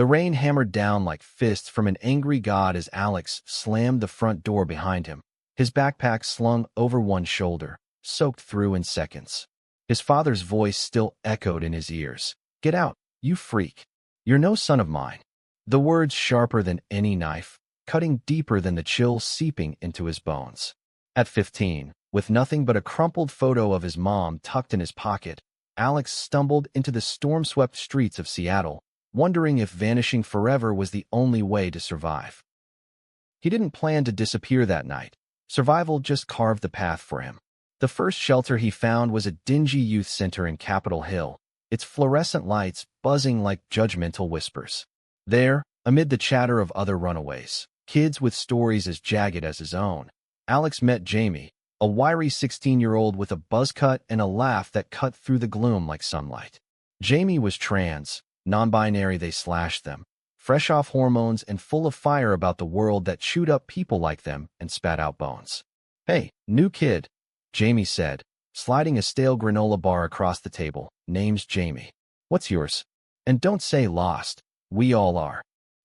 The rain hammered down like fists from an angry god as Alex slammed the front door behind him, his backpack slung over one shoulder, soaked through in seconds. His father's voice still echoed in his ears. "Get out, you freak. You're no son of mine." The words sharper than any knife, cutting deeper than the chill seeping into his bones. At 15, with nothing but a crumpled photo of his mom tucked in his pocket, Alex stumbled into the storm-swept streets of Seattle, wondering if vanishing forever was the only way to survive. He didn't plan to disappear that night. Survival just carved the path for him. The first shelter he found was a dingy youth center in Capitol Hill, its fluorescent lights buzzing like judgmental whispers. There, amid the chatter of other runaways, kids with stories as jagged as his own, Alex met Jamie, a wiry 16-year-old with a buzz cut and a laugh that cut through the gloom like sunlight. Jamie was trans, non-binary they slashed them, fresh off hormones and full of fire about the world that chewed up people like them and spat out bones. "Hey, new kid," Jamie said, sliding a stale granola bar across the table. "Name's Jamie. What's yours? And don't say lost. We all are."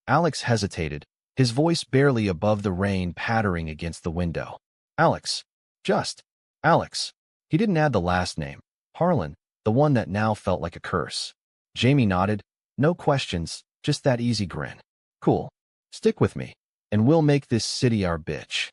Alex hesitated, his voice barely above the rain pattering against the window. "Alex. Just Alex." He didn't add the last name, Harlan, the one that now felt like a curse. Jamie nodded. "No questions, just that easy grin." "Cool. Stick with me, and we'll make this city our bitch."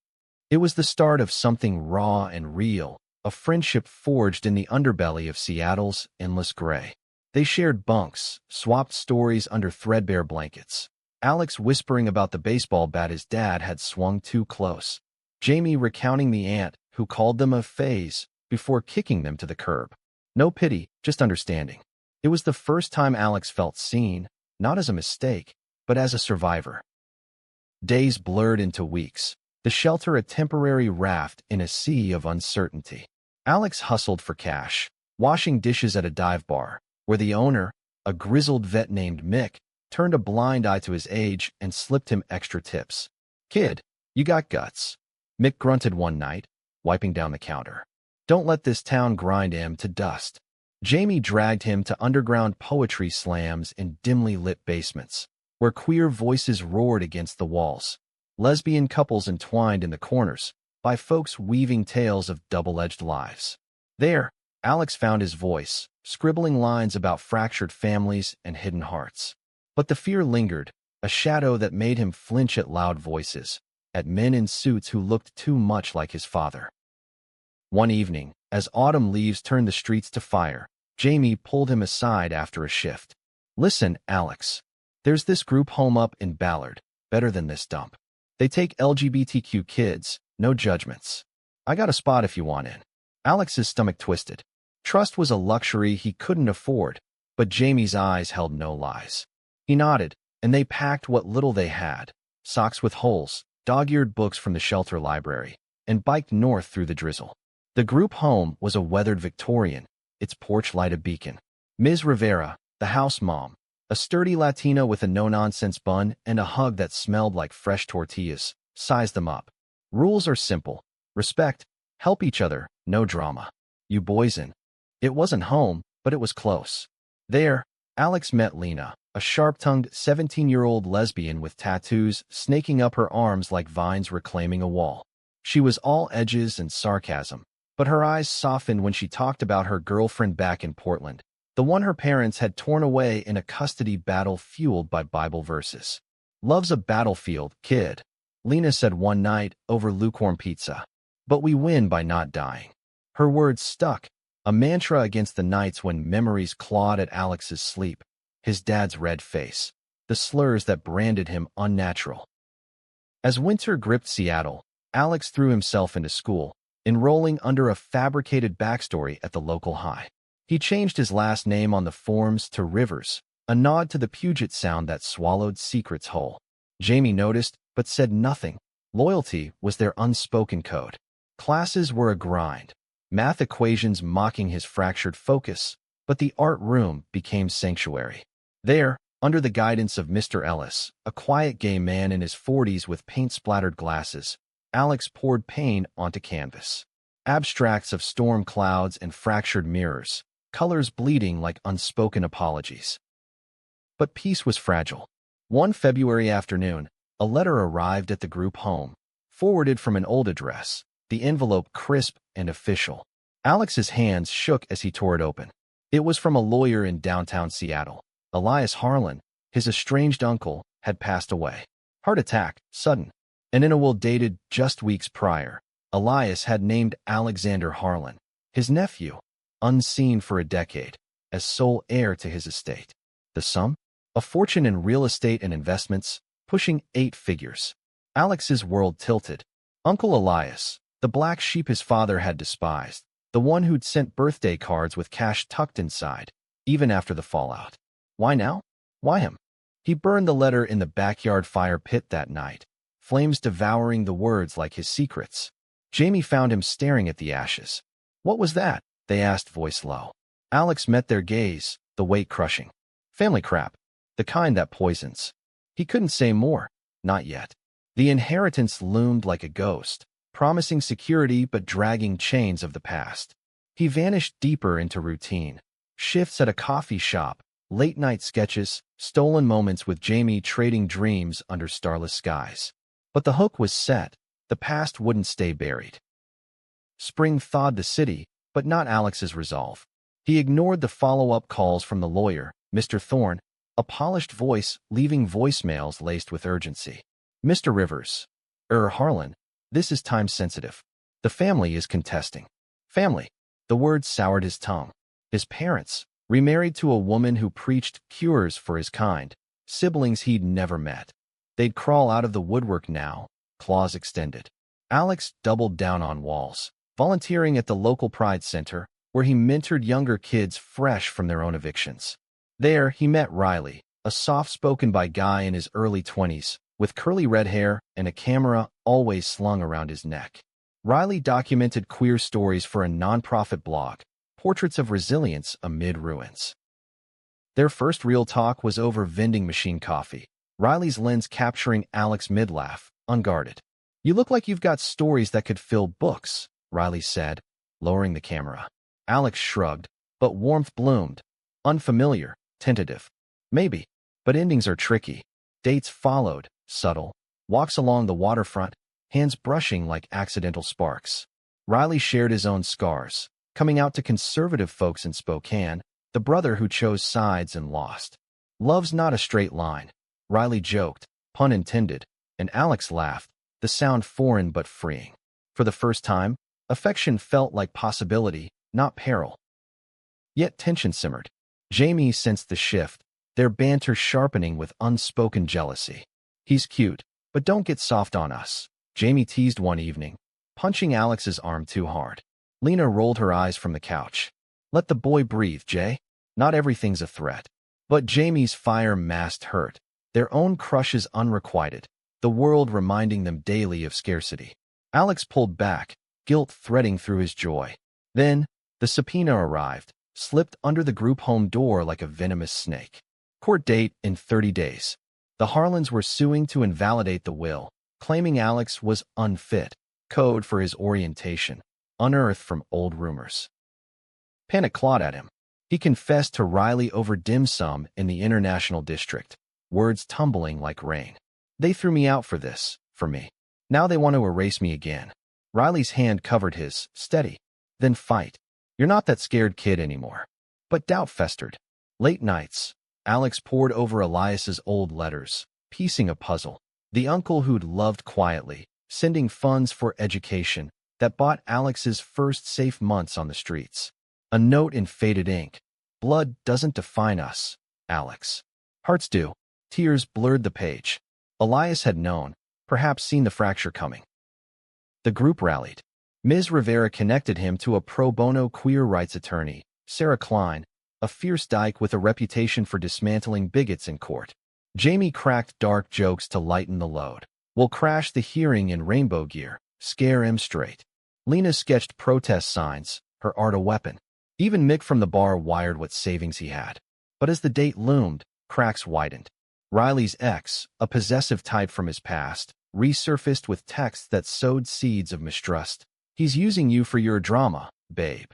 It was the start of something raw and real, a friendship forged in the underbelly of Seattle's endless gray. They shared bunks, swapped stories under threadbare blankets. Alex whispering about the baseball bat his dad had swung too close. Jamie recounting the aunt who called them a phase before kicking them to the curb. No pity, just understanding. It was the first time Alex felt seen, not as a mistake, but as a survivor. Days blurred into weeks, the shelter a temporary raft in a sea of uncertainty. Alex hustled for cash, washing dishes at a dive bar, where the owner, a grizzled vet named Mick, turned a blind eye to his age and slipped him extra tips. "Kid, you got guts," Mick grunted one night, wiping down the counter. "Don't let this town grind him to dust." Jamie dragged him to underground poetry slams in dimly lit basements, where queer voices roared against the walls, lesbian couples entwined in the corners, by folks weaving tales of double-edged lives. There, Alex found his voice, scribbling lines about fractured families and hidden hearts. But the fear lingered, a shadow that made him flinch at loud voices, at men in suits who looked too much like his father. One evening, as autumn leaves turned the streets to fire, Jamie pulled him aside after a shift. "Listen, Alex. There's this group home up in Ballard, better than this dump. They take LGBTQ kids, no judgments. I got a spot if you want in." Alex's stomach twisted. Trust was a luxury he couldn't afford, but Jamie's eyes held no lies. He nodded, and they packed what little they had, socks with holes, dog-eared books from the shelter library, and biked north through the drizzle. The group home was a weathered Victorian, its porch light a beacon. Ms. Rivera, the house mom, a sturdy Latina with a no-nonsense bun and a hug that smelled like fresh tortillas, sized them up. "Rules are simple. Respect, help each other, no drama. You boys in." It wasn't home, but it was close. There, Alex met Lena, a sharp-tongued 17-year-old lesbian with tattoos snaking up her arms like vines reclaiming a wall. She was all edges and sarcasm, but her eyes softened when she talked about her girlfriend back in Portland, the one her parents had torn away in a custody battle fueled by Bible verses. "Love's a battlefield, kid," Lena said one night over lukewarm pizza. "But we win by not dying." Her words stuck, a mantra against the nights when memories clawed at Alex's sleep, his dad's red face, the slurs that branded him unnatural. As winter gripped Seattle, Alex threw himself into school, enrolling under a fabricated backstory at the local high. He changed his last name on the forms to Rivers, a nod to the Puget Sound that swallowed secrets whole. Jamie noticed, but said nothing. Loyalty was their unspoken code. Classes were a grind, math equations mocking his fractured focus, but the art room became sanctuary. There, under the guidance of Mr. Ellis, a quiet gay man in his 40s with paint-splattered glasses, Alex poured pain onto canvas. Abstracts of storm clouds and fractured mirrors, colors bleeding like unspoken apologies. But peace was fragile. One February afternoon, a letter arrived at the group home, forwarded from an old address, the envelope crisp and official. Alex's hands shook as he tore it open. It was from a lawyer in downtown Seattle. Elias Harlan, his estranged uncle, had passed away. Heart attack, sudden. And in a will dated just weeks prior, Elias had named Alexander Harlan, his nephew, unseen for a decade, as sole heir to his estate. The sum? A fortune in real estate and investments, pushing 8 figures. Alex's world tilted. Uncle Elias, the black sheep his father had despised, the one who'd sent birthday cards with cash tucked inside, even after the fallout. Why now? Why him? He burned the letter in the backyard fire pit that night, flames devouring the words like his secrets. Jamie found him staring at the ashes. What was that? They asked, voice low. Alex met their gaze, the weight crushing. Family crap. The kind that poisons. He couldn't say more. Not yet. The inheritance loomed like a ghost, promising security but dragging chains of the past. He vanished deeper into routine. Shifts at a coffee shop, late-night sketches, stolen moments with Jamie trading dreams under starless skies. But the hook was set. The past wouldn't stay buried. Spring thawed the city, but not Alex's resolve. He ignored the follow-up calls from the lawyer, Mr. Thorne, a polished voice leaving voicemails laced with urgency. Mr. Rivers. Harlan, this is time-sensitive. The family is contesting. Family. The word soured his tongue. His parents, remarried to a woman who preached cures for his kind, siblings he'd never met. They'd crawl out of the woodwork now, claws extended. Alex doubled down on walls, volunteering at the local Pride Center, where he mentored younger kids fresh from their own evictions. There, he met Riley, a soft-spoken guy in his early 20s, with curly red hair and a camera always slung around his neck. Riley documented queer stories for a nonprofit blog, Portraits of Resilience Amid Ruins. Their first real talk was over vending machine coffee, Riley's lens capturing Alex mid-laugh, unguarded. You look like you've got stories that could fill books, Riley said, lowering the camera. Alex shrugged, but warmth bloomed. Unfamiliar, tentative. Maybe, but endings are tricky. Dates followed, subtle. Walks along the waterfront, hands brushing like accidental sparks. Riley shared his own scars, coming out to conservative folks in Spokane, the brother who chose sides and lost. Love's not a straight line, Riley joked, pun intended, and Alex laughed, the sound foreign but freeing. For the first time, affection felt like possibility, not peril. Yet tension simmered. Jamie sensed the shift, their banter sharpening with unspoken jealousy. He's cute, but don't get soft on us, Jamie teased one evening, punching Alex's arm too hard. Lena rolled her eyes from the couch. Let the boy breathe, Jay. Not everything's a threat. But Jamie's fire masked hurt, their own crushes unrequited, the world reminding them daily of scarcity. Alex pulled back, guilt threading through his joy. Then, the subpoena arrived, slipped under the group home door like a venomous snake. Court date in 30 days. The Harlans were suing to invalidate the will, claiming Alex was unfit, code for his orientation, unearthed from old rumors. Panic clawed at him. He confessed to Riley over dim sum in the International District, words tumbling like rain. They threw me out for this, for me. Now they want to erase me again. Riley's hand covered his, steady. Then fight. You're not that scared kid anymore. But doubt festered. Late nights, Alex pored over Elias's old letters, piecing a puzzle. The uncle who'd loved quietly, sending funds for education, that bought Alex's first safe months on the streets. A note in faded ink. Blood doesn't define us, Alex. Hearts do. Tears blurred the page. Elias had known, perhaps seen the fracture coming. The group rallied. Ms. Rivera connected him to a pro bono queer rights attorney, Sarah Klein, a fierce dyke with a reputation for dismantling bigots in court. Jamie cracked dark jokes to lighten the load. We'll crash the hearing in rainbow gear, scare him straight. Lena sketched protest signs, her art a weapon. Even Mick from the bar wired what savings he had. But as the date loomed, cracks widened. Riley's ex, a possessive type from his past, resurfaced with texts that sowed seeds of mistrust. He's using you for your drama, babe.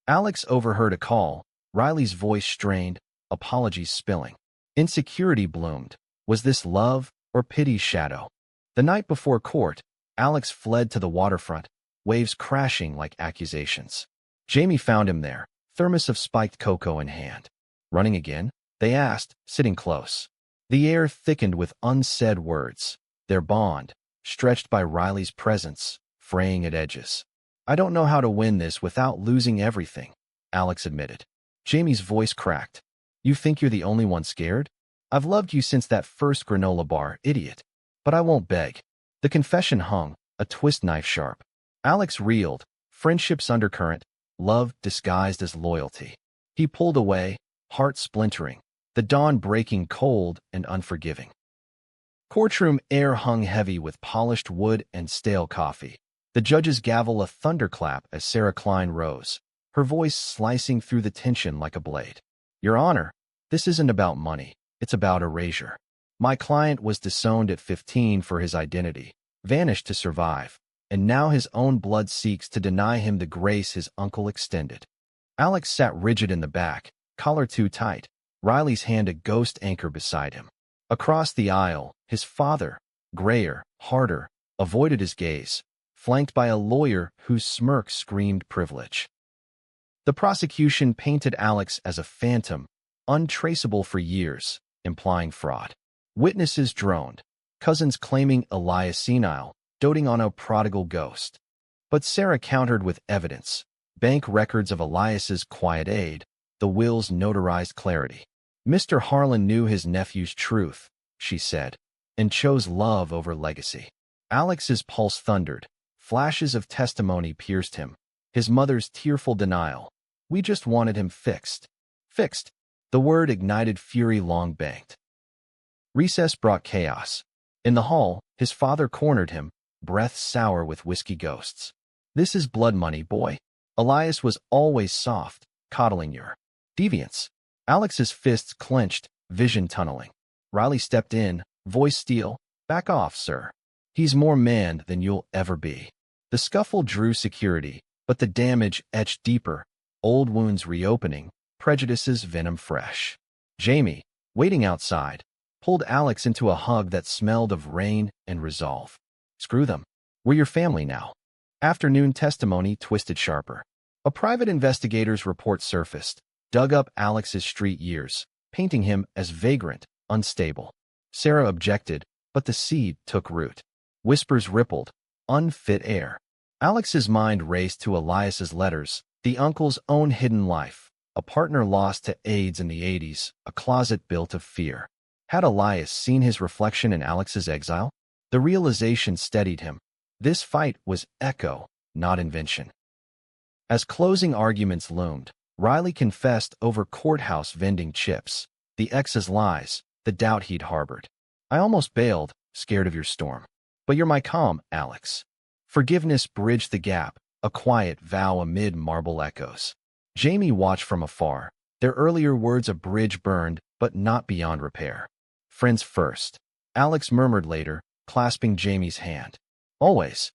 Alex overheard a call, Riley's voice strained, apologies spilling. Insecurity bloomed. Was this love or pity's shadow? The night before court, Alex fled to the waterfront, waves crashing like accusations. Jamie found him there, thermos of spiked cocoa in hand. Running again? They asked, sitting close. The air thickened with unsaid words, their bond, stretched by Riley's presence, fraying at edges. I don't know how to win this without losing everything, Alex admitted. Jamie's voice cracked. You think you're the only one scared? I've loved you since that first granola bar, idiot. But I won't beg. The confession hung, a twist knife sharp. Alex reeled, friendship's undercurrent, love disguised as loyalty. He pulled away, heart splintering, the dawn breaking cold and unforgiving. Courtroom air hung heavy with polished wood and stale coffee. The judge's gavel a thunderclap as Sarah Klein rose, her voice slicing through the tension like a blade. Your Honor, this isn't about money. It's about erasure. My client was disowned at 15 for his identity, vanished to survive, and now his own blood seeks to deny him the grace his uncle extended. Alex sat rigid in the back, collar too tight, Riley's hand a ghost anchor beside him. Across the aisle, his father, grayer, harder, avoided his gaze, flanked by a lawyer whose smirk screamed privilege. The prosecution painted Alex as a phantom, untraceable for years, implying fraud. Witnesses droned, cousins claiming Elias senile, doting on a prodigal ghost. But Sarah countered with evidence, bank records of Elias's quiet aid, the will's notarized clarity. Mr. Harlan knew his nephew's truth, she said, and chose love over legacy. Alex's pulse thundered, flashes of testimony pierced him, his mother's tearful denial. We just wanted him fixed. Fixed. The word ignited fury long banked. Recess brought chaos. In the hall, his father cornered him, breath sour with whiskey ghosts. This is blood money, boy. Elias was always soft, coddling your deviance. Alex's fists clenched, vision tunneling. Riley stepped in, voice steel. Back off, sir. He's more man than you'll ever be. The scuffle drew security, but the damage etched deeper, old wounds reopening, prejudices venom fresh. Jamie, waiting outside, pulled Alex into a hug that smelled of rain and resolve. Screw them. We're your family now. Afternoon testimony twisted sharper. A private investigator's report surfaced, dug up Alex's street years, painting him as vagrant, unstable. Sarah objected, but the seed took root. Whispers rippled, unfit heir. Alex's mind raced to Elias's letters, the uncle's own hidden life, a partner lost to AIDS in the 80s, a closet built of fear. Had Elias seen his reflection in Alex's exile? The realization steadied him. This fight was echo, not invention. As closing arguments loomed, Riley confessed over courthouse vending chips, the ex's lies, the doubt he'd harbored. I almost bailed, scared of your storm. But you're my calm, Alex. Forgiveness bridged the gap, a quiet vow amid marble echoes. Jamie watched from afar, their earlier words a bridge burned, but not beyond repair. Friends first, Alex murmured later, clasping Jamie's hand. Always.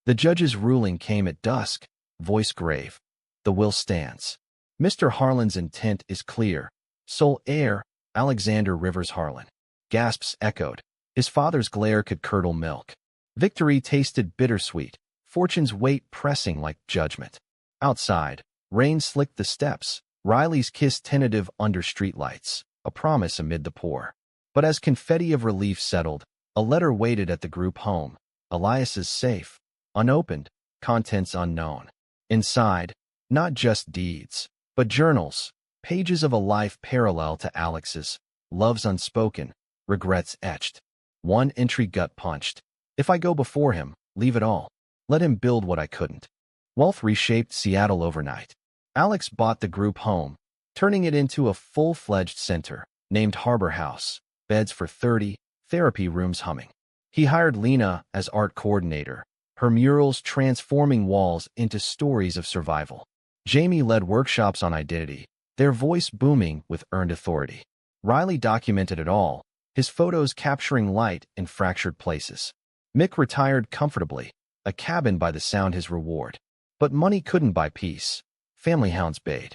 The judge's ruling came at dusk, voice grave. The will stands. Mr. Harlan's intent is clear. Sole heir, Alexander Rivers Harlan. Gasps echoed. His father's glare could curdle milk. Victory tasted bittersweet, fortune's weight pressing like judgment. Outside, rain slicked the steps, Riley's kiss tentative under streetlights, a promise amid the pour. But as confetti of relief settled, a letter waited at the group home. Elias's safe, unopened, contents unknown. Inside, not just deeds, but journals, pages of a life parallel to Alex's, loves unspoken, regrets etched. One entry gut punched. If I go before him, leave it all. Let him build what I couldn't. Wealth reshaped Seattle overnight. Alex bought the group home, turning it into a full-fledged center, named Harbor House, beds for 30, therapy rooms humming. He hired Lena as art coordinator, her murals transforming walls into stories of survival. Jamie led workshops on identity, their voice booming with earned authority. Riley documented it all, his photos capturing light in fractured places. Mick retired comfortably, a cabin by the sound his reward. But money couldn't buy peace. Family hounds bayed.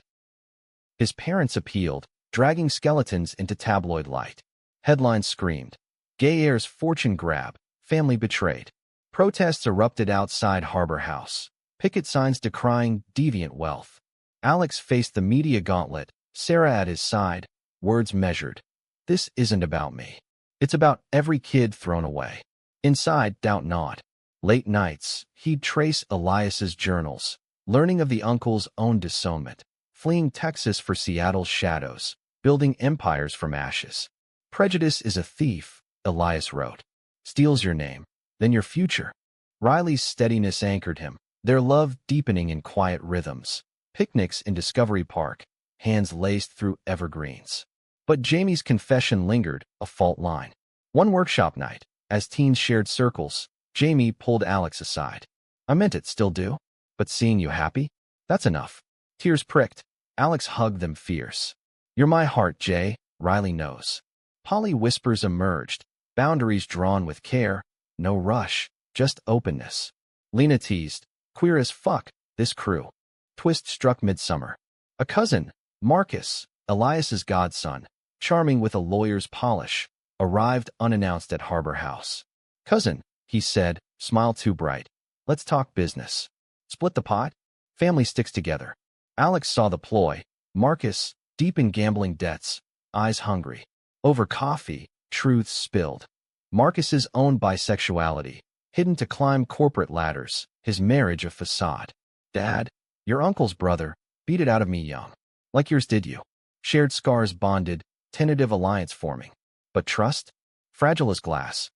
His parents appealed, dragging skeletons into tabloid light. Headlines screamed, Gay Heir's fortune grab, family betrayed. Protests erupted outside Harbor House. Picket signs decrying deviant wealth. Alex faced the media gauntlet, Sarah at his side, words measured. This isn't about me. It's about every kid thrown away. Inside, doubt not. Late nights, he'd trace Elias's journals, learning of the uncle's own disownment, fleeing Texas for Seattle's shadows, building empires from ashes. Prejudice is a thief, Elias wrote. Steals your name, then your future. Riley's steadiness anchored him, their love deepening in quiet rhythms. Picnics in Discovery Park, hands laced through evergreens. But Jamie's confession lingered, a fault line. One workshop night, as teens shared circles, Jamie pulled Alex aside. I meant it, still do. But seeing you happy? That's enough. Tears pricked. Alex hugged them fierce. You're my heart, Jay, Riley knows. Polly whispers emerged, boundaries drawn with care, no rush, just openness. Lena teased, queer as fuck, this crew. Twist struck midsummer. A cousin, Marcus, Elias's godson, charming with a lawyer's polish, arrived unannounced at Harbor House. Cousin, he said, smile too bright. Let's talk business. Split the pot? Family sticks together. Alex saw the ploy. Marcus, deep in gambling debts, eyes hungry. Over coffee, truths spilled. Marcus's own bisexuality, hidden to climb corporate ladders, his marriage a facade. Dad, your uncle's brother, beat it out of me young. Like yours did you. Shared scars bonded, tentative alliance forming. But trust? Fragile as glass.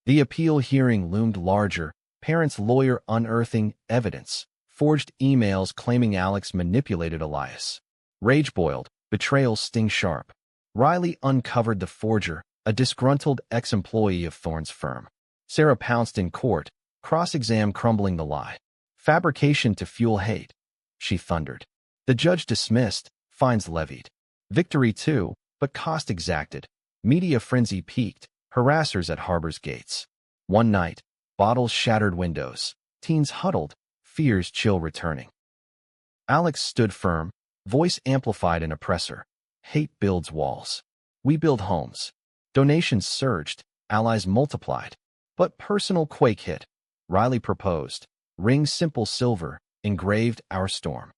The appeal hearing loomed larger, parents' lawyer unearthing evidence, forged emails claiming Alex manipulated Elias. Rage boiled, betrayal sting sharp. Riley uncovered the forger, a disgruntled ex-employee of Thorne's firm. Sarah pounced in court, cross-exam crumbling the lie. Fabrication to fuel hate, she thundered. The judge dismissed, fines levied. Victory too, but cost exacted. Media frenzy peaked, harassers at Harbor's gates. One night, bottles shattered windows, teens huddled, fears chill returning. Alex stood firm, voice amplified an oppressor. Hate builds walls. We build homes. Donations surged, allies multiplied. But personal quake hit. Riley proposed. Ring simple silver, engraved our storm.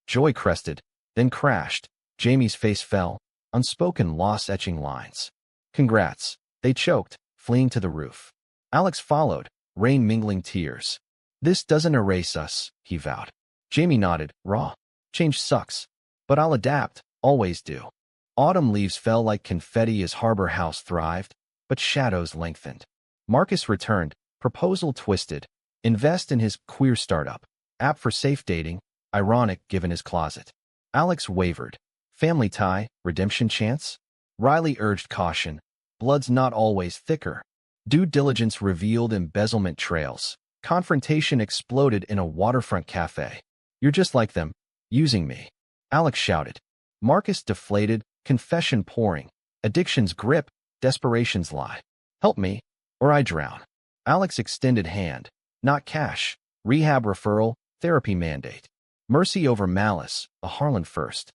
Joy crested, then crashed. Jamie's face fell, unspoken loss etching lines. Congrats, they choked, fleeing to the roof. Alex followed, rain mingling tears. This doesn't erase us, he vowed. Jamie nodded, raw. Change sucks. But I'll adapt, always do. Autumn leaves fell like confetti as Harbor House thrived, but shadows lengthened. Marcus returned, proposal twisted. Invest in his queer startup. App for safe dating, ironic given his closet. Alex wavered. Family tie, redemption chance? Riley urged caution. Blood's not always thicker. Due diligence revealed embezzlement trails. Confrontation exploded in a waterfront cafe. You're just like them, using me. Alex shouted. Marcus deflated, confession pouring. Addiction's grip, desperation's lie. Help me, or I drown. Alex extended hand. Not cash. Rehab referral, therapy mandate. Mercy over malice, a Harlan first.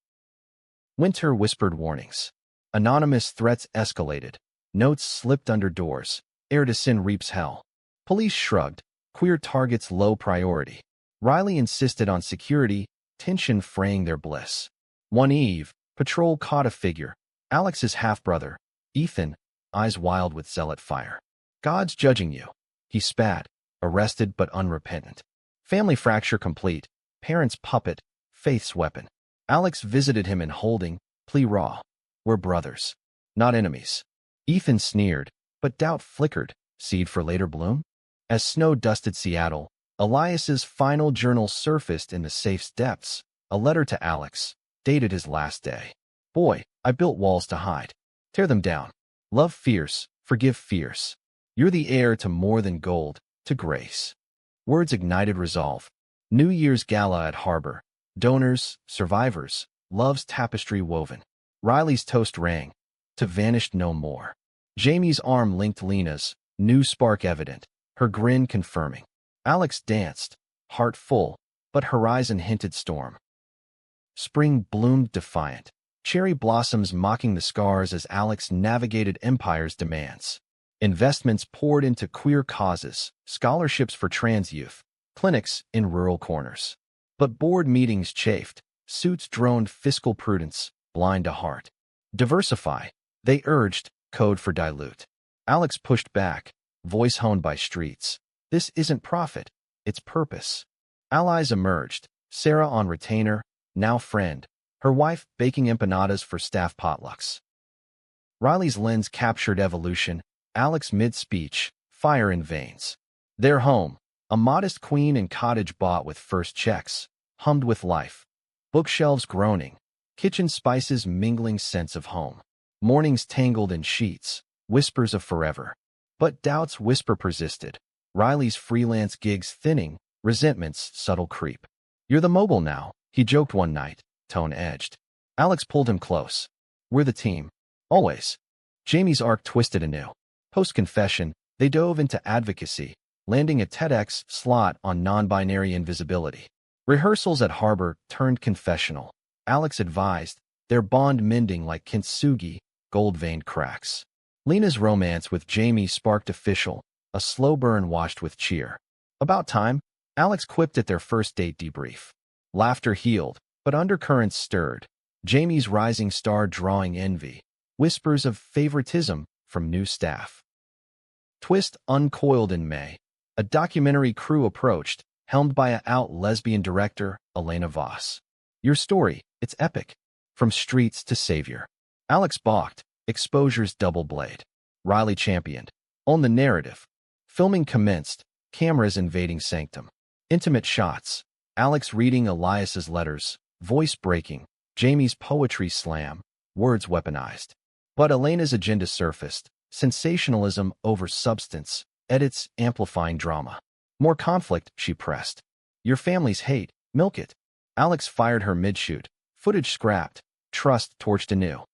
Winter whispered warnings. Anonymous threats escalated. Notes slipped under doors. Heir to sin reaps hell. Police shrugged. Queer targets low priority. Riley insisted on security, tension fraying their bliss. One eve, patrol caught a figure. Alex's half-brother, Ethan, eyes wild with zealot fire. God's judging you. He spat, arrested but unrepentant. Family fracture complete. Parents' puppet, faith's weapon. Alex visited him in holding, plea raw. We're brothers, not enemies. Ethan sneered, but doubt flickered, seed for later bloom? As snow dusted Seattle, Elias's final journal surfaced in the safe's depths, a letter to Alex, dated his last day. Boy, I built walls to hide. Tear them down. Love fierce, forgive fierce. You're the heir to more than gold, to grace. Words ignited resolve. New Year's gala at Harbor. Donors, survivors, love's tapestry woven. Riley's toast rang, to vanished no more. Jamie's arm linked Lena's, new spark evident, her grin confirming. Alex danced, heart full, but horizon hinted storm. Spring bloomed defiant, cherry blossoms mocking the scars as Alex navigated empire's demands. Investments poured into queer causes, scholarships for trans youth, clinics in rural corners. But board meetings chafed, suits droned fiscal prudence, blind to heart. Diversify, they urged, code for dilute. Alex pushed back, voice honed by streets. This isn't profit, it's purpose. Allies emerged, Sarah on retainer, now friend, her wife baking empanadas for staff potlucks. Riley's lens captured evolution, Alex mid-speech, fire in veins. Their home, a modest queen and cottage bought with first checks, hummed with life. Bookshelves groaning, kitchen spices mingling scents of home. Mornings tangled in sheets, whispers of forever. But doubt's whisper persisted. Riley's freelance gigs thinning, resentment's subtle creep. You're the mobile now, he joked one night, tone edged. Alex pulled him close. We're the team. Always. Jamie's arc twisted anew. Post-confession, they dove into advocacy, landing a TEDx slot on non-binary invisibility. Rehearsals at Harbor turned confessional. Alex advised, their bond mending like kintsugi, gold-veined cracks. Lena's romance with Jamie sparked official, a slow burn washed with cheer. About time, Alex quipped at their first date debrief. Laughter healed, but undercurrents stirred. Jamie's rising star drawing envy. Whispers of favoritism from new staff. Twist uncoiled in May. A documentary crew approached, helmed by a out lesbian director, Elena Voss. Your story, it's epic. From streets to savior. Alex balked, exposure's double blade. Riley championed. On the narrative. Filming commenced, cameras invading sanctum. Intimate shots. Alex reading Elias's letters, voice breaking. Jamie's poetry slam, words weaponized. But Elena's agenda surfaced. Sensationalism over substance, edits amplifying drama. More conflict, she pressed. Your family's hate, milk it. Alex fired her mid-shoot. Footage scrapped, trust torched anew.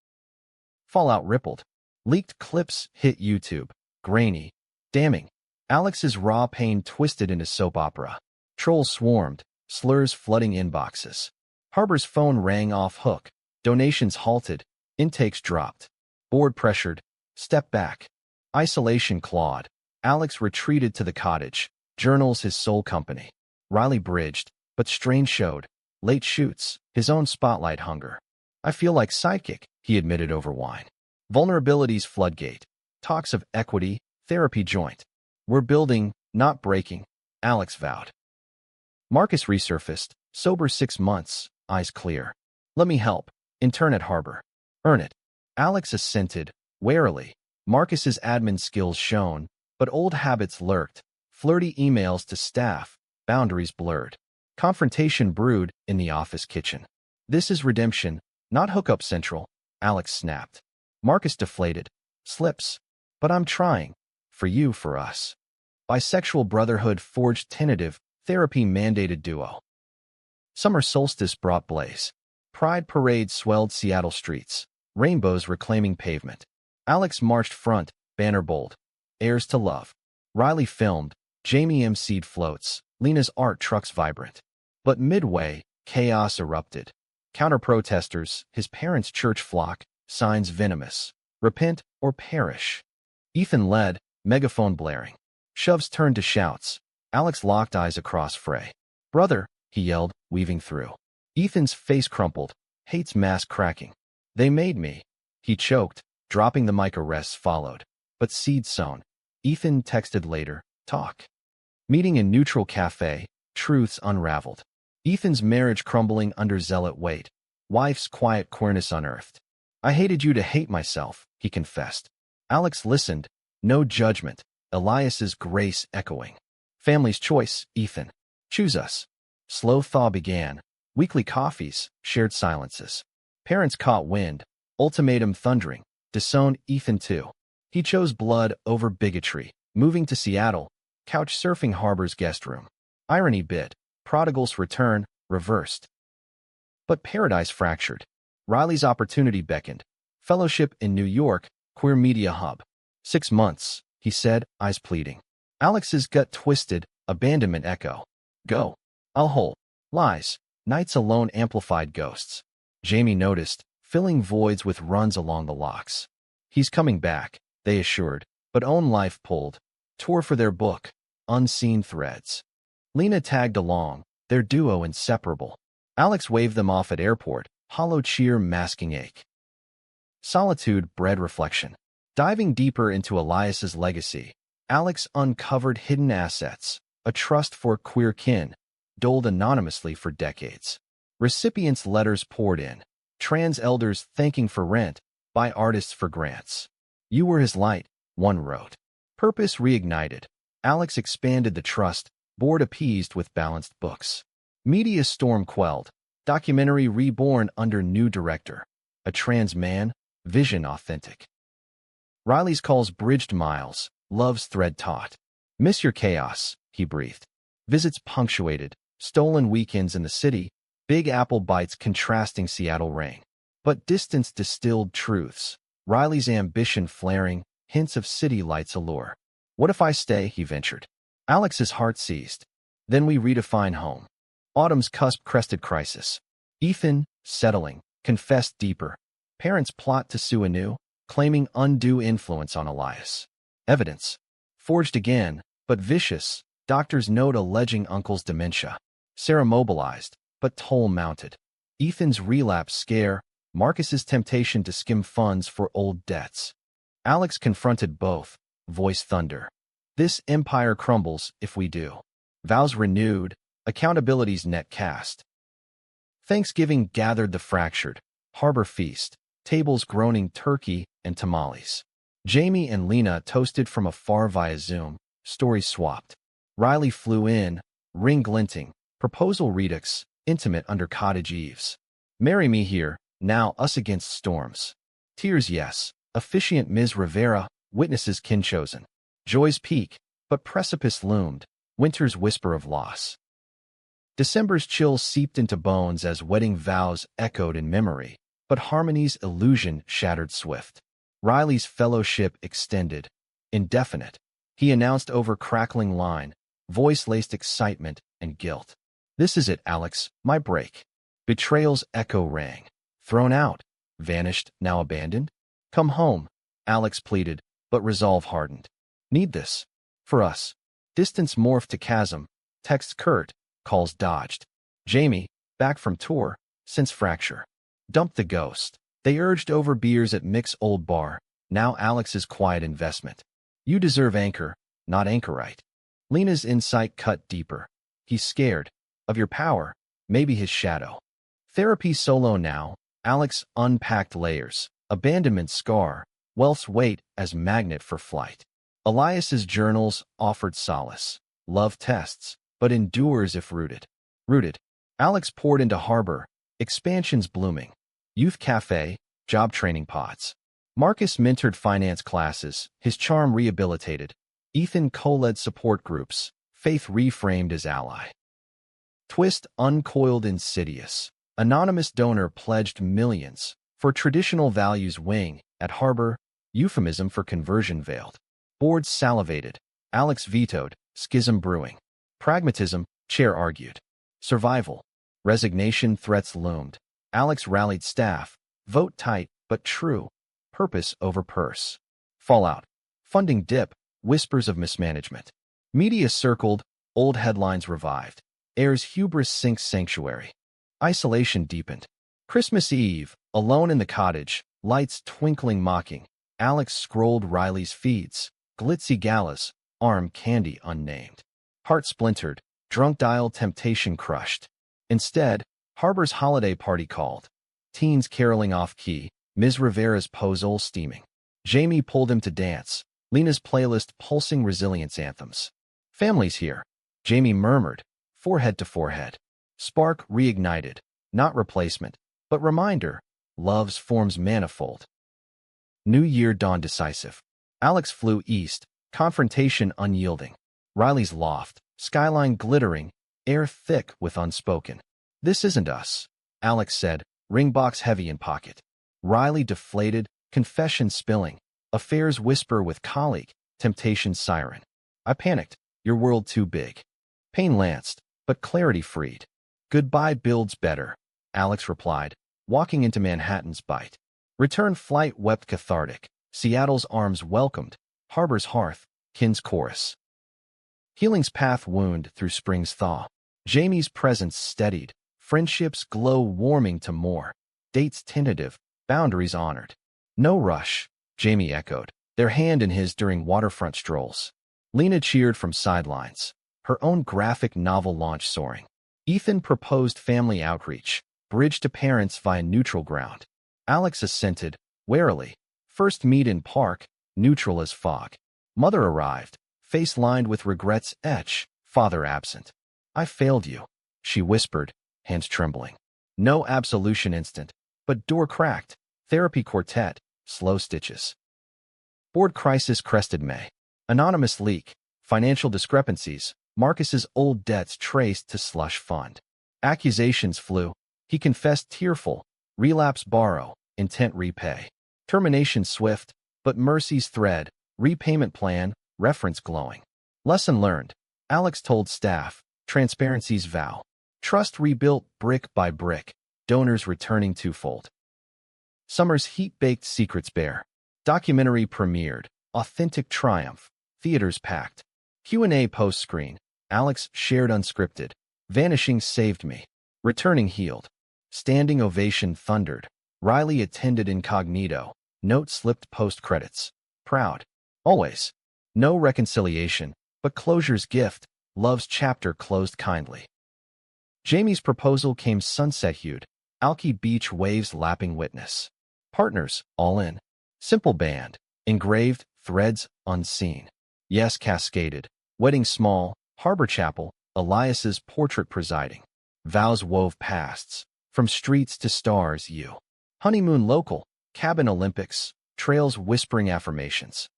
Fallout rippled. Leaked clips hit YouTube. Grainy. Damning. Alex's raw pain twisted into soap opera. Trolls swarmed, slurs flooding inboxes. Harbor's phone rang off hook. Donations halted. Intakes dropped. Board pressured. Step back. Isolation clawed. Alex retreated to the cottage. Journals his sole company. Riley bridged, but strain showed. Late shoots, his own spotlight hunger. I feel like sidekick, he admitted over wine. Vulnerability's floodgate. Talks of equity, therapy joint. We're building, not breaking, Alex vowed. Marcus resurfaced, sober 6 months, eyes clear. Let me help. Intern at Harbor. Earn it. Alex assented, warily. Marcus's admin skills shone, but old habits lurked. Flirty emails to staff, boundaries blurred. Confrontation brewed in the office kitchen. This is redemption, not hookup central, Alex snapped. Marcus deflated. Slips. But I'm trying. For you, for us. Bisexual brotherhood forged tentative, therapy-mandated duo. Summer solstice brought blaze. Pride parade swelled Seattle streets. Rainbows reclaiming pavement. Alex marched front, banner bold. Heirs to love. Riley filmed. Jamie emceed floats. Lena's art trucks vibrant. But midway, chaos erupted. Counter-protesters, his parents' church flock, signs venomous. Repent or perish. Ethan led, megaphone blaring. Shoves turned to shouts. Alex locked eyes across fray. Brother, he yelled, weaving through. Ethan's face crumpled, hate's mask cracking. They made me. He choked, dropping the mic. Arrests followed. But seed sown. Ethan texted later, talk. Meeting in neutral cafe, truths unraveled. Ethan's marriage crumbling under zealot weight. Wife's quiet queerness unearthed. I hated you to hate myself, he confessed. Alex listened, no judgment. Elias's grace echoing. Family's choice, Ethan. Choose us. Slow thaw began. Weekly coffees, shared silences. Parents caught wind. Ultimatum thundering. Disown Ethan too. He chose blood over bigotry. Moving to Seattle. Couch surfing Harbor's guest room. Irony bit. Prodigal's return, reversed. But paradise fractured. Riley's opportunity beckoned. Fellowship in New York, queer media hub. 6 months, he said, eyes pleading. Alex's gut twisted, abandonment echo. Go. I'll hold. Lies. Nights alone amplified ghosts. Jamie noticed, filling voids with runs along the locks. He's coming back, they assured. but own life pulled. Tour for their book, Unseen Threads. Lena tagged along, their duo inseparable. Alex waved them off at airport, hollow cheer masking ache. Solitude bred reflection. Diving deeper into Elias's legacy, Alex uncovered hidden assets, a trust for queer kin, doled anonymously for decades. Recipients' letters poured in, trans elders thanking for rent, by artists for grants. You were his light, one wrote. Purpose reignited. Alex expanded the trust, board appeased with balanced books. Media storm quelled. Documentary reborn under new director. A trans man, vision authentic. Riley's calls bridged miles, love's thread taut. Miss your chaos, he breathed. Visits punctuated, stolen weekends in the city, Big Apple bites contrasting Seattle rain. But distance distilled truths. Riley's ambition flaring, hints of city lights allure. What if I stay, he ventured. Alex's heart seized. Then we redefine home. Autumn's cusp-crested crisis. Ethan, settling, confessed deeper. Parents plot to sue anew, claiming undue influence on Elias. Evidence. Forged again, but vicious. Doctors note alleging uncle's dementia. Sarah mobilized, but toll mounted. Ethan's relapse scare, Marcus's temptation to skim funds for old debts. Alex confronted both, voice thunder. This empire crumbles if we do. Vows renewed, accountability's net cast. Thanksgiving gathered the fractured, harbor feast, tables groaning turkey and tamales. Jamie and Lena toasted from afar via Zoom, stories swapped. Riley flew in, ring glinting, proposal redux, intimate under cottage eaves. Marry me here, now us against storms. Tears yes, officiant Ms. Rivera, witnesses kin-chosen. Joy's peak, but precipice loomed, winter's whisper of loss. December's chill seeped into bones as wedding vows echoed in memory, but harmony's illusion shattered swift. Riley's fellowship extended, indefinite. He announced over crackling line, voice-laced excitement and guilt. This is it, Alex, my break. Betrayal's echo rang. Thrown out, vanished, now abandoned? Come home, Alex pleaded, but resolve hardened. Need this. For us. Distance morphed to chasm, texts curt, calls dodged. Jamie, back from tour, since fracture. Dumped the ghost. They urged over beers at Mick's old bar, now Alex's quiet investment. You deserve anchor, not anchorite. Lena's insight cut deeper. He's scared. Of your power, maybe his shadow. Therapy solo now, Alex unpacked layers. Abandonment scar, wealth's weight as magnet for flight. Elias's journals offered solace. Love tests, but endures if rooted. Rooted. Alex poured into harbor, expansions blooming. Youth cafe, job training pods. Marcus mentored finance classes, his charm rehabilitated. Ethan co-led support groups, faith reframed as ally. Twist uncoiled insidious. Anonymous donor pledged millions. For traditional values wing, at harbor, euphemism for conversion veiled. Boards salivated. Alex vetoed, schism brewing. Pragmatism, chair argued. Survival. Resignation threats loomed. Alex rallied staff. Vote tight, but true. Purpose over purse. Fallout. Funding dip. Whispers of mismanagement. Media circled. Old headlines revived. Heir's hubris sinks sanctuary. Isolation deepened. Christmas Eve, alone in the cottage, lights twinkling mocking. Alex scrolled Riley's feeds. Glitzy galas, arm candy unnamed. Heart splintered, drunk dial temptation crushed. Instead, Harbor's holiday party called. Teens caroling off-key, Ms. Rivera's pozole steaming. Jamie pulled him to dance, Lena's playlist pulsing resilience anthems. Families here, Jamie murmured, forehead to forehead. Spark reignited, not replacement, but reminder, love's forms manifold. New Year dawned decisive. Alex flew east, confrontation unyielding. Riley's loft, skyline glittering, air thick with unspoken. This isn't us, Alex said, ring box heavy in pocket. Riley deflated, confession spilling, affairs whisper with colleague, temptation siren. I panicked, your world too big. Pain lanced, but clarity freed. Goodbye builds better, Alex replied, walking into Manhattan's bite. Return flight wept cathartic, Seattle's arms welcomed, Harbor's hearth, kin's chorus. Healing's path wound through spring's thaw. Jamie's presence steadied, friendships glow warming to more. Dates tentative, boundaries honored. No rush, Jamie echoed, their hand in his during waterfront strolls. Lena cheered from sidelines, her own graphic novel launch soaring. Ethan proposed family outreach, bridge to parents via neutral ground. Alex assented, warily. First meet in park, neutral as fog. Mother arrived, face lined with regrets etch, father absent. I failed you, she whispered, hands trembling. No absolution instant, but door cracked, therapy quartet, slow stitches. Board crisis crested May. Anonymous leak, financial discrepancies, Marcus's old debts traced to slush fund. Accusations flew. He confessed tearful, relapse borrow, intent repay. Termination swift, but mercy's thread, repayment plan, reference glowing. Lesson learned. Alex told staff, transparency's vow. Trust rebuilt brick by brick, donors returning twofold. Summer's heat-baked secrets bare. Documentary premiered, authentic triumph, theaters packed. Q&A post-screen, Alex shared unscripted. Vanishing saved me. Returning healed. Standing ovation thundered. Riley attended incognito. Note slipped post-credits. Proud. Always. No reconciliation, but closure's gift. Love's chapter closed kindly. Jamie's proposal came sunset-hued. Alki beach waves lapping witness. Partners, all in. Simple band. Engraved, threads, unseen. Yes cascaded. Wedding small. Harbor chapel. Elias's portrait presiding. Vows wove pasts. From streets to stars you. Honeymoon local. Cabin Olympics. Trails whispering affirmations.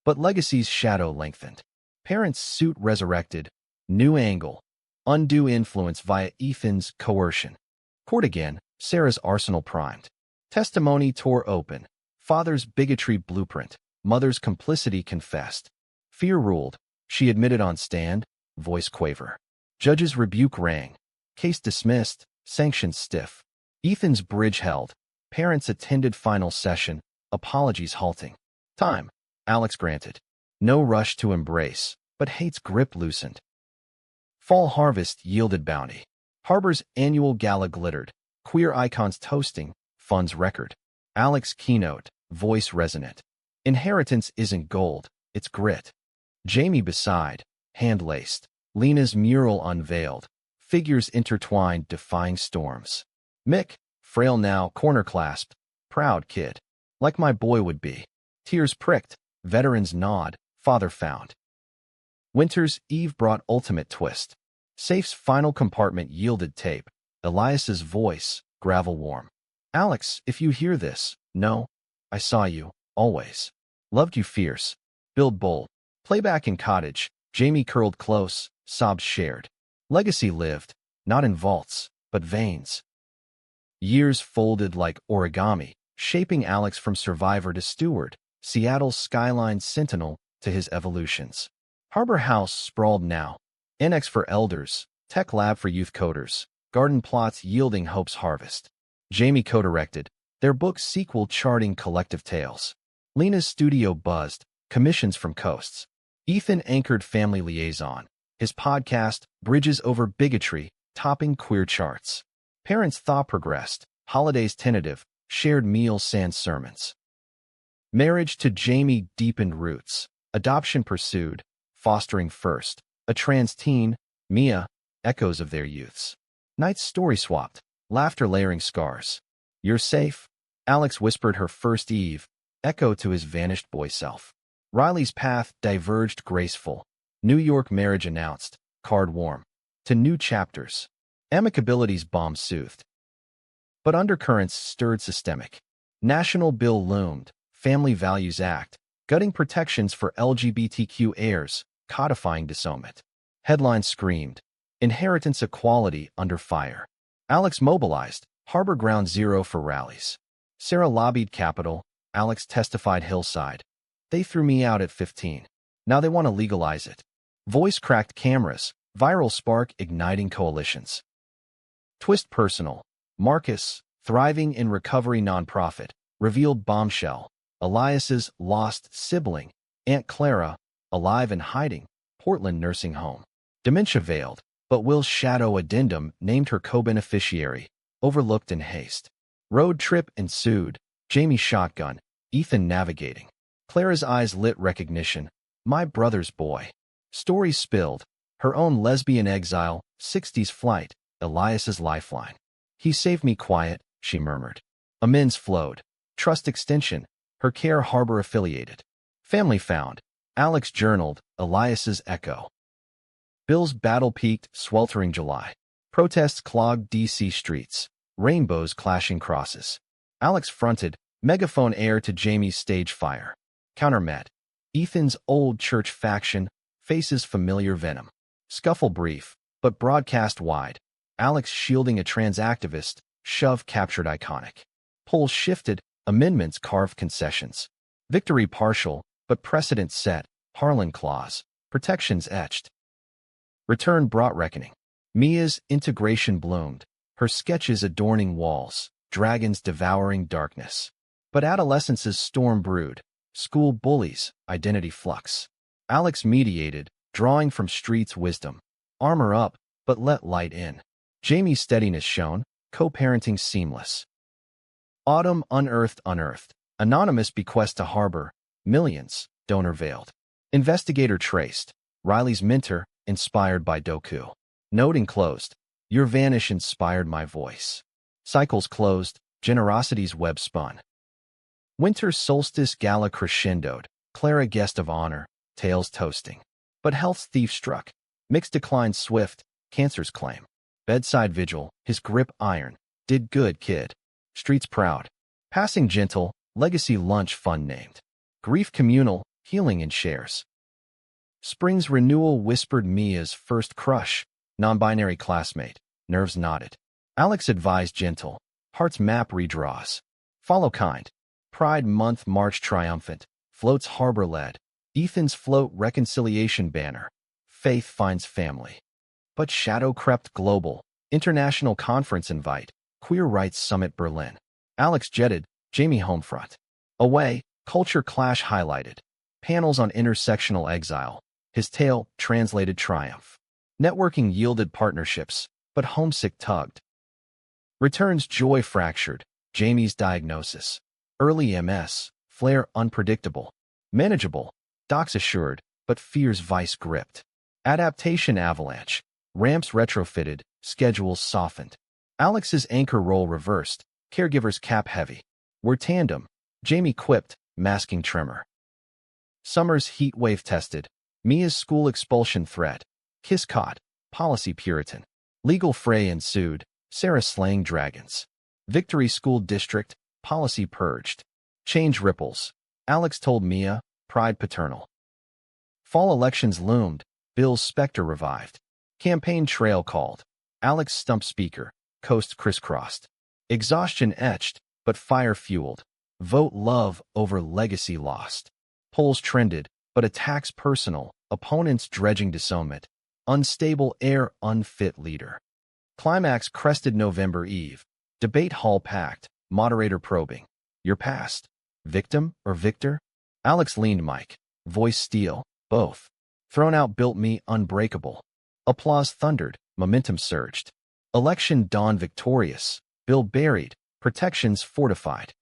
But legacy's shadow lengthened. Parents' suit resurrected. New angle. Undue influence via Ethan's coercion. Court again. Sarah's arsenal primed. Testimony tore open. Father's bigotry blueprint. Mother's complicity confessed. Fear ruled. She admitted on stand. Voice quaver. Judge's rebuke rang. Case dismissed. Sanctions stiff. Ethan's bridge held. Parents attended final session. Apologies halting. Time. Alex granted. No rush to embrace, but hate's grip loosened. Fall harvest yielded bounty. Harbor's annual gala glittered. Queer icons toasting. Funds record. Alex keynote. Voice resonant. Inheritance isn't gold, it's grit. Jamie beside. Hand laced. Lena's mural unveiled. Figures intertwined defying storms. Mick, frail now, corner clasped. Proud kid. Like my boy would be. Tears pricked. Veterans nod. Father found. Winter's eve brought ultimate twist. Safe's final compartment yielded tape. Elias's voice, gravel warm. Alex, if you hear this, know, I saw you, always. Loved you fierce. Build bold. Playback in cottage. Jamie curled close, sobs shared. Legacy lived, not in vaults, but veins. Years folded like origami, shaping Alex from survivor to steward, Seattle's skyline sentinel to his evolutions. Harbor House sprawled now. NX for elders, tech lab for youth coders, garden plots yielding hope's harvest. Jamie co-directed, their book sequel charting collective tales. Lena's studio buzzed, commissions from coasts. Ethan anchored family liaison. His podcast, Bridges Over Bigotry, topping queer charts. Parents' thaw progressed, holidays tentative, shared meals sans sermons. Marriage to Jamie deepened roots. Adoption pursued, fostering first. A trans teen, Mia, echoes of their youths. Nights story swapped, laughter layering scars. You're safe, Alex whispered her first Eve, echo to his vanished boy self. Riley's path diverged graceful. New York marriage announced, card warm. To new chapters. Amicability's bomb soothed. But undercurrents stirred systemic. National bill loomed, Family Values Act, gutting protections for LGBTQ heirs, codifying disownment. Headlines screamed, inheritance equality under fire. Alex mobilized, Harbor Ground Zero for rallies. Sarah lobbied Capitol, Alex testified Hillside. They threw me out at 15. Now they want to legalize it. Voice cracked cameras, viral spark igniting coalitions. Twist personal. Marcus, thriving in recovery nonprofit, revealed bombshell. Elias's lost sibling, Aunt Clara, alive and hiding, Portland nursing home. Dementia veiled, but Will's shadow addendum named her co-beneficiary, overlooked in haste. Road trip ensued, Jamie shotgun, Ethan navigating. Clara's eyes lit recognition. My brother's boy. Story spilled. Her own lesbian exile, 60s flight, Elias's lifeline. He saved me quiet, she murmured. Amends flowed. Trust extension, her care harbor affiliated. Family found. Alex journaled, Elias's echo. Bill's battle peaked, sweltering July. Protests clogged D.C. streets. Rainbows clashing crosses. Alex fronted, megaphone air to Jamie's stage fire. Counter met. Ethan's old church faction faces familiar venom. Scuffle brief, but broadcast wide. Alex shielding a trans activist, shove captured iconic. Polls shifted, amendments carved concessions. Victory partial, but precedent set, Harlan clause, protections etched. Return brought reckoning. Mia's integration bloomed, her sketches adorning walls, dragons devouring darkness. But adolescence's storm brewed, school bullies, identity flux. Alex mediated, drawing from streets' wisdom. Armor up, but let light in. Jamie's steadiness shone, co-parenting seamless. Autumn unearthed. Anonymous bequest to harbor, millions, donor veiled. Investigator traced, Riley's mentor, inspired by Doku. Note enclosed, your vanish inspired my voice. Cycles closed, generosity's web spun. Winter solstice gala crescendoed, Clara guest of honor, tales toasting. But health's thief struck. Mixed decline swift, cancer's claim. Bedside vigil, his grip iron. Did good, kid. Streets proud. Passing gentle, legacy lunch fund named. Grief communal, healing in shares. Spring's renewal whispered Mia's first crush, non-binary classmate, nerves knotted. Alex advised gentle, heart's map redraws. Follow kind. Pride Month march triumphant, floats harbor-led. Ethan's float reconciliation banner. Faith finds family. But shadow crept global. International conference invite. Queer Rights Summit Berlin. Alex jetted, Jamie homefront. Away, culture clash highlighted. Panels on intersectional exile. His tale, translated triumph. Networking yielded partnerships, but homesick tugged. Returns joy fractured. Jamie's diagnosis. Early MS, flare unpredictable. Manageable. Docs assured, but fears vice gripped. Adaptation avalanche. Ramps retrofitted, schedules softened. Alex's anchor role reversed, caregivers cap heavy. We're tandem, Jamie quipped, masking tremor. Summer's heat wave tested. Mia's school expulsion threat. Kiss caught, policy Puritan. Legal fray ensued, Sarah slaying dragons. Victory School District, policy purged. Change ripples. Alex told Mia, pride paternal. Fall elections loomed, Bill's specter revived. Campaign trail called. Alex stump speaker, coast crisscrossed. Exhaustion etched, but fire fueled. Vote love over legacy lost. Polls trended, but attacks personal, opponents dredging disownment. Unstable air, unfit leader. Climax crested November Eve. Debate hall packed, moderator probing. Your past, victim or victor? Alex leaned mic, voice steel, both. Thrown out built me unbreakable. Applause thundered, momentum surged. Election dawned victorious, Bill buried, protections fortified.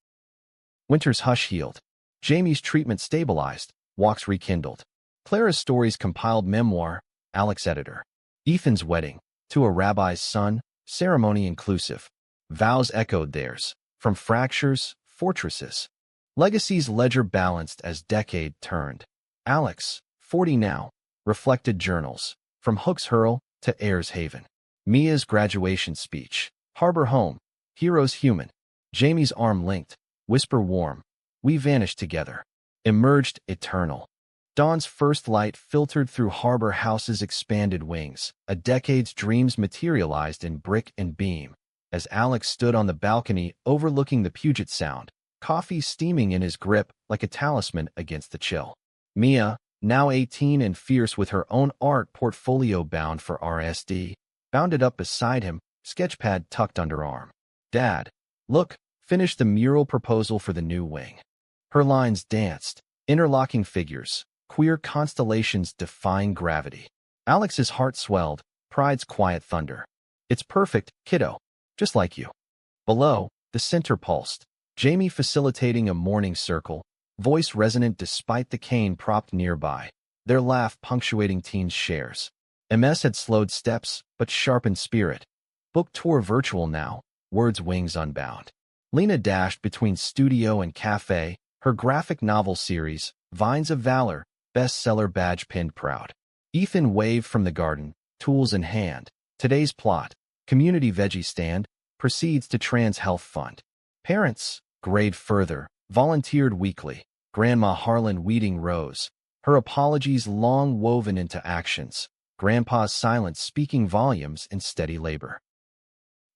Winter's hush healed. Jamie's treatment stabilized, walks rekindled. Clara's stories compiled memoir, Alex editor. Ethan's wedding, to a rabbi's son, ceremony inclusive. Vows echoed theirs, from fractures, fortresses. Legacy's ledger balanced as decade turned. Alex, 40 now, reflected journals, from Hook's Hurl to Heir's Haven. Mia's graduation speech, harbor home, heroes human. Jamie's arm linked, whisper warm, we vanished together. Emerged eternal. Dawn's first light filtered through harbor house's expanded wings. A decade's dreams materialized in brick and beam. As Alex stood on the balcony overlooking the Puget Sound, coffee steaming in his grip like a talisman against the chill. Mia, now 18 and fierce with her own art portfolio bound for RSD, bounded up beside him, sketchpad tucked under arm. Dad, look, finished the mural proposal for the new wing. Her lines danced, interlocking figures, Queer constellations defying gravity. Alex's heart swelled, pride's quiet thunder. It's perfect, kiddo. Just like you. Below, the center pulsed. Jamie facilitating a morning circle, voice resonant despite the cane propped nearby, their laugh punctuating teens' shares. MS had slowed steps, but sharpened spirit. Book tour virtual now, words wings unbound. Lena dashed between studio and cafe, her graphic novel series, Vines of Valor, bestseller badge pinned proud. Ethan waved from the garden, tools in hand. Today's plot, community veggie stand, proceeds to Trans Health Fund. Parents, grade further, volunteered weekly. Grandma Harlan weeding rows, her apologies long woven into actions. Grandpa's silence speaking volumes in steady labor.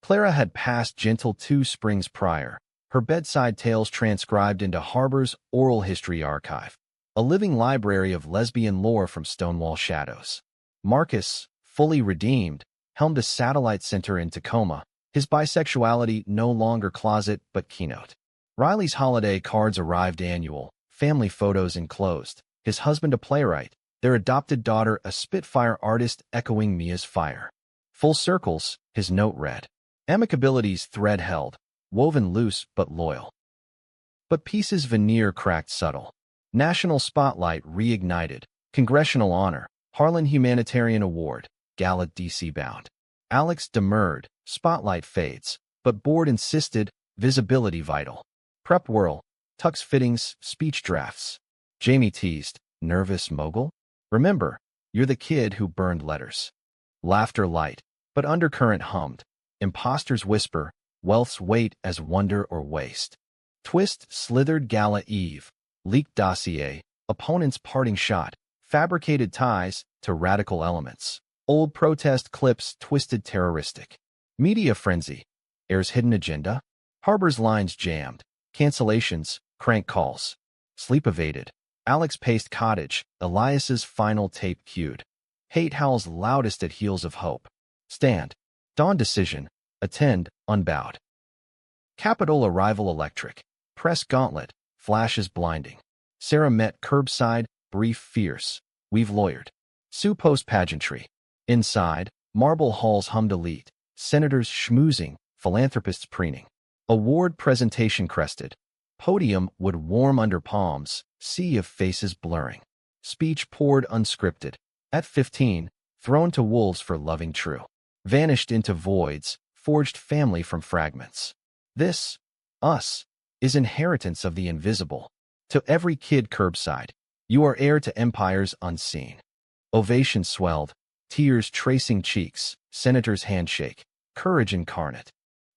Clara had passed gentle 2 springs prior, her bedside tales transcribed into Harbor's oral history archive, a living library of lesbian lore from Stonewall Shadows. Marcus, fully redeemed, helmed a satellite center in Tacoma, his bisexuality no longer closet but keynote. Riley's holiday cards arrived annual, family photos enclosed, his husband a playwright, their adopted daughter a Spitfire artist echoing Mia's fire. Full circles, his note read. Amicability's thread held, woven loose but loyal. But peace's veneer cracked subtle. National spotlight reignited, congressional honor, Harlan Humanitarian Award, gala DC bound. Alex demurred, spotlight fades, but board insisted, visibility vital. Prep whirl, tux fittings, speech drafts. Jamie teased, nervous mogul? Remember, you're the kid who burned letters. Laughter light, but undercurrent hummed. Imposters whisper, wealth's weight as wonder or waste. Twist slithered gala eve, leaked dossier, opponent's parting shot, fabricated ties to radical elements. Old protest clips twisted terroristic. Media frenzy, Heir's hidden agenda. Harbor's lines jammed, cancellations, crank calls. Sleep evaded. Alex paced cottage, Elias's final tape cued. Hate howls loudest at heels of hope. Stand. Dawn decision. Attend, unbowed. Capitol arrival electric. Press gauntlet. Flashes blinding. Sarah met curbside, brief fierce. We've lawyered. Sue post pageantry. Inside, marble halls hummed elite. Senators schmoozing, philanthropists preening. Award presentation crested. Podium would warm under palms, sea of faces blurring. Speech poured unscripted. At 15, thrown to wolves for loving true. Vanished into voids, forged family from fragments. This, us, is inheritance of the invisible. To every kid curbside, you are heir to empires unseen. Ovation swelled, tears tracing cheeks, senator's handshake, courage incarnate.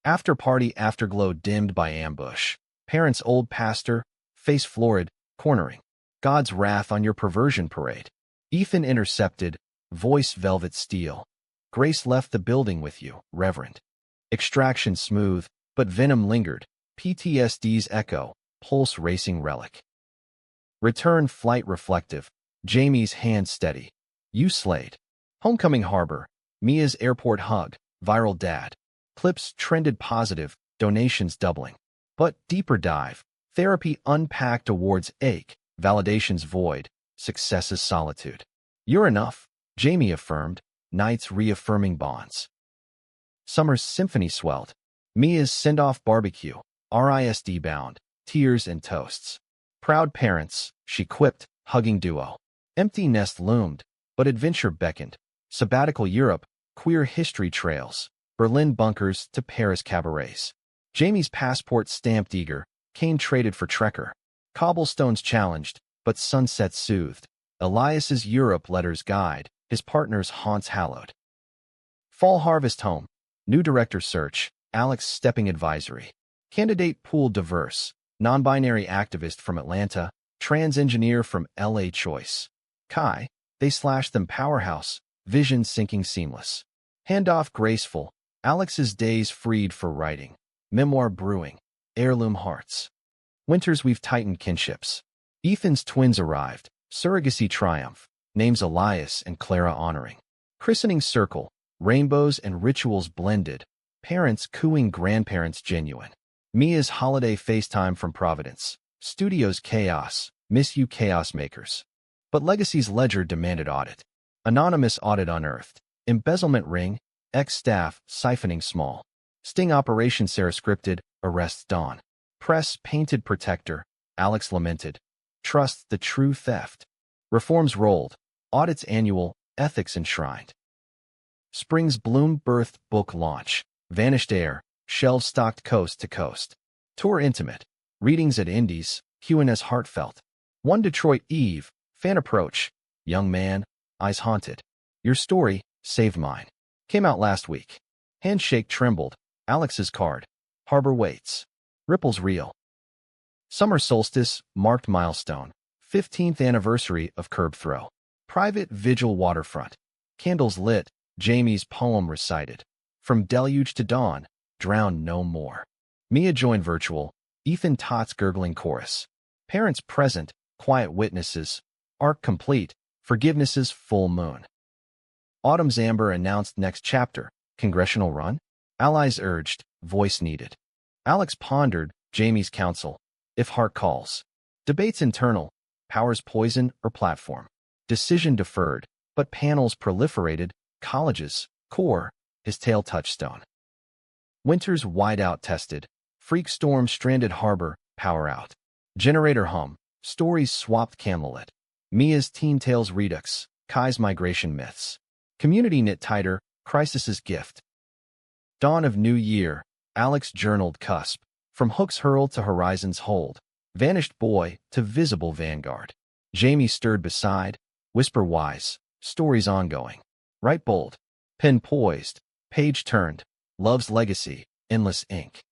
After-party afterglow dimmed by ambush. Parents' old pastor, face florid, cornering. God's wrath on your perversion parade. Ethan intercepted, voice velvet steel. Grace left the building with you, Reverend. Extraction smooth, but venom lingered. PTSD's echo, pulse racing relic. Return flight reflective. Jamie's hand steady. You slayed. Homecoming harbor. Mia's airport hug. Viral dad. Clips trended positive, donations doubling. But deeper dive. Therapy unpacked awards ache. Validation's void. Success's solitude. You're enough, Jamie affirmed. Nights reaffirming bonds. Summer's symphony swelled. Mia's send-off barbecue. RISD bound. Tears and toasts. Proud parents, she quipped, hugging duo. Empty nest loomed, but adventure beckoned. Sabbatical Europe, queer history trails. Berlin bunkers to Paris cabarets. Jamie's passport stamped eager, cane traded for trekker. Cobblestones challenged, but sunset soothed. Elias's Europe letters guide, his partner's haunts hallowed. Fall harvest home. New director search, Alex stepping advisory. Candidate pool diverse. Non-binary activist from Atlanta, trans engineer from LA choice. Kai, they slashed them powerhouse, vision sinking seamless. Handoff graceful, Alex's days freed for writing. Memoir brewing, heirloom hearts. Winters we've tightened kinships. Ethan's twins arrived, surrogacy triumph, names Elias and Clara honoring. Christening circle, rainbows and rituals blended, parents cooing grandparents genuine. Mia's holiday FaceTime from Providence, studios chaos, miss you chaos makers. But Legacy's ledger demanded audit. Anonymous audit unearthed. Embezzlement ring, ex-staff, siphoning small. Sting operation Sarah scripted, arrests Dawn. Press painted protector, Alex lamented. Trust the true theft. Reforms rolled. Audits annual, ethics enshrined. Spring's Bloom birthed book launch. Vanished Heir, shelves stocked coast to coast. Tour intimate. Readings at Indies, Q&S Heartfelt. One Detroit Eve, fan approach. Young man, eyes haunted. Your story saved mine. Came out last week. Handshake trembled. Alex's card. Harbor waits. Ripples reel. Summer solstice, marked milestone. 15th anniversary of Curb Throw. Private vigil waterfront. Candles lit, Jamie's poem recited. From deluge to dawn, drown no more. Mia joined virtual, Ethan Tott's gurgling chorus. Parents present, quiet witnesses. Arc complete, forgivenesses full moon. Autumn's Amber announced next chapter, congressional run? Allies urged, voice needed. Alex pondered, Jamie's counsel. If heart calls. Debates internal, powers poison or platform. Decision deferred, but panels proliferated, colleges, core, his tail touchstone. Winter's wideout tested. Freak storm stranded harbor, power out. Generator hum, stories swapped candlelit. Mia's teen tales redux, Kai's migration myths. Community knit tighter, crisis's gift. Dawn of new year, Alex journaled cusp. From hooks hurled to horizons hold. Vanished boy to visible vanguard. Jamie stirred beside, whisper wise, stories ongoing. Write bold, pen poised, page turned. Love's legacy, endless ink.